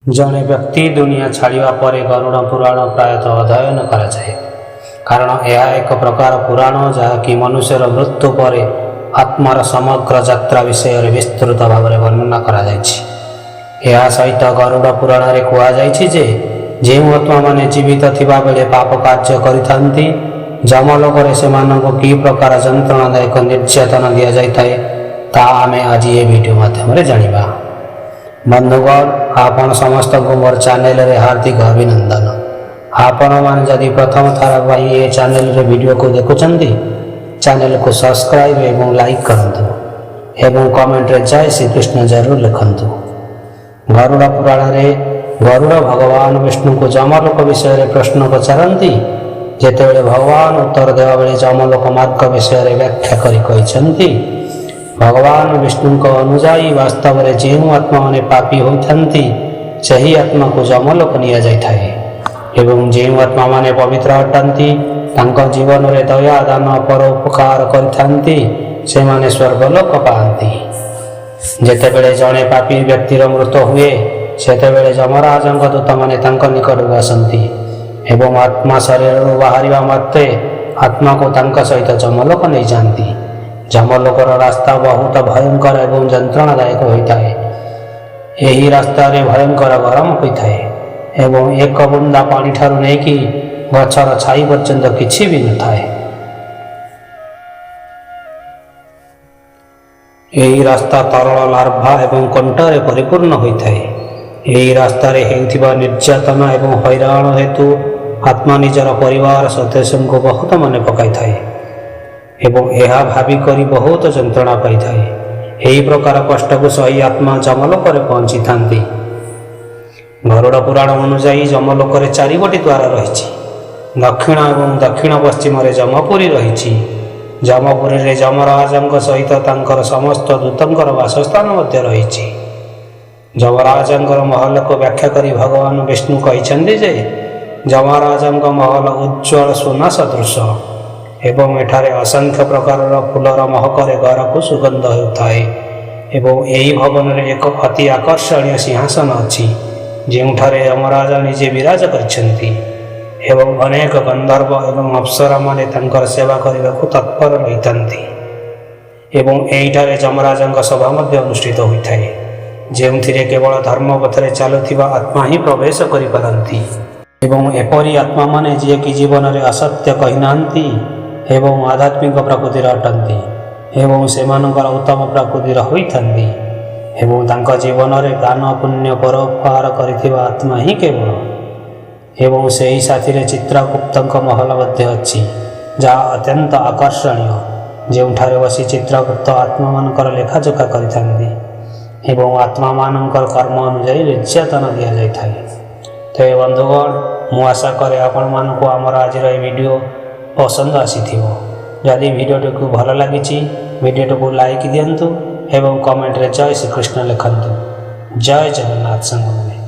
जड़े व्यक्ति दुनिया छाड़ा पर गरुड़ पुराण प्रायतः अध्ययन कराए कारण यह एक प्रकार पुराण जहाँकि मनुष्यर मृत्यु पर आत्मार समग्र यात्रा विषय में विस्तृत भाव में वर्णना करा सहित गरुड़ पुराण में कहुए जो आत्मा माने जीवित थिबा बेले पाप कार्य करिथांती जमलोक से कि प्रकार जंत्रणादायक निर्यातना दि जाए ता आमे आज ये वीडियो माध्यम जानिबा। बंधुगण आपण समस्त को मोर चैनल रे हार्दिक अभिनंदन। आपण मान जदि प्रथम थर भाई ये चैनल रे वीडियो को देखुचंदी चैनल को सब्सक्राइब एवं लाइक करंतु एवं कमेंट रे जय श्री कृष्ण जरूर लिखंतु। गरुड़ पुराण रे गरुड़ भगवान विष्णु को जमलोक विषय रे प्रश्न पचारती जेतेबेले भगवान उत्तर देवा बेले जमलोक मार्ग विषय रे व्याख्या करी कहिसंती भगवान विष्णु को अनुजाई वास्तव में जो आत्मा माने पापी होती सही आत्मा को जमलोक निया जाए एवं जो आत्मा माने पवित्र अटंती जीवन में दया दान परोपकार करथांती से माने स्वर्गलोक पाती। जेतेबेले जड़े पापी व्यक्तिर मृत्यु हुए सेतेबेले जमराज दूत माने निकट आसती एवं आत्मा शरीर बाहर मात्रे आत्मा को सहित जमलोक नहीं जाती। जमलोकर रास्ता बहुत भयंकर एवं जंत्रणादायक होता है। यही रास्ता रे भयंकर गरम होता है एवं एक बुंदा पानी ठारू नहीं कि गछर छाई पर्यंत किछि भी न थाए। यही रास्ता तरल लार्भा एवं कंटरे परिपूर्ण होता है। यही रास्ता रे हेउथिबा निर्यातना एवं हैरान हेतु आत्मा निजर परिवार सदस्य को बहुत मन पकाई थाए एवं यह भाविक बहुत जंत्रणा पाई थाए। यही प्रकार कष्ट को सही आत्मा जमलोक पहुंची था। गरुड़ पुराण अनुजाई जमलोक चारिगोटी द्वार रही दक्षिण एवं दक्षिण पश्चिम जमपुरी रही। जमपुरी रे जमराज सहित समस्त दूतर वासस्थान रही। जमराज महल को व्याख्या करी भगवान विष्णु कहते जे जमराज महल उज्ज्वल सोना सदृश एवं एठारे असंख्य प्रकार फूलर महकर घर को सुगंध होता है एवं यही भवन में एक अति आकर्षणीय सिंहासन अच्छी जोठारे यमराज निजे विराज करछंती एवं अनेक गंधर्व एवं अप्सरा माने तांकर सेवा करने को तत्पर रही एवं यहीठारे जमराज सभा मध्य अनुष्ठित होता है जो केवल धर्म पथरे चलुवा आत्मा ही प्रवेश करिपारंती एवं एपरी आत्मा माने जे कि जीवन में असत्य कहिना एवं आध्यात्मिक प्रकृतिर अटंती एवं सेमानंकर उत्तम प्रकृतिर होइथांती एवं तांका जीवन में दान पुण्य परोपकार करिथिबा आत्मा ही केवल एवं से ही साथी रे चित्रगुप्त महल मध्य अच्छी जहाँ अत्यंत आकर्षणीय जोठारे बसी चित्रगुप्त आत्मा मानकर लेखाजोखा करिथांती एवं आत्मा मानकर कर्म अनुसार निर्यातना दि जाए। तो बंधुगण मु आशा करे आपण मानक आमर आज वीडियो पसंद आसी जदि वीडियो को भल लगी वीडियो को लाइक दिंतु एवं कमेंट रे जय श्री कृष्ण लिखंतु। जय जगन्नाथ संग।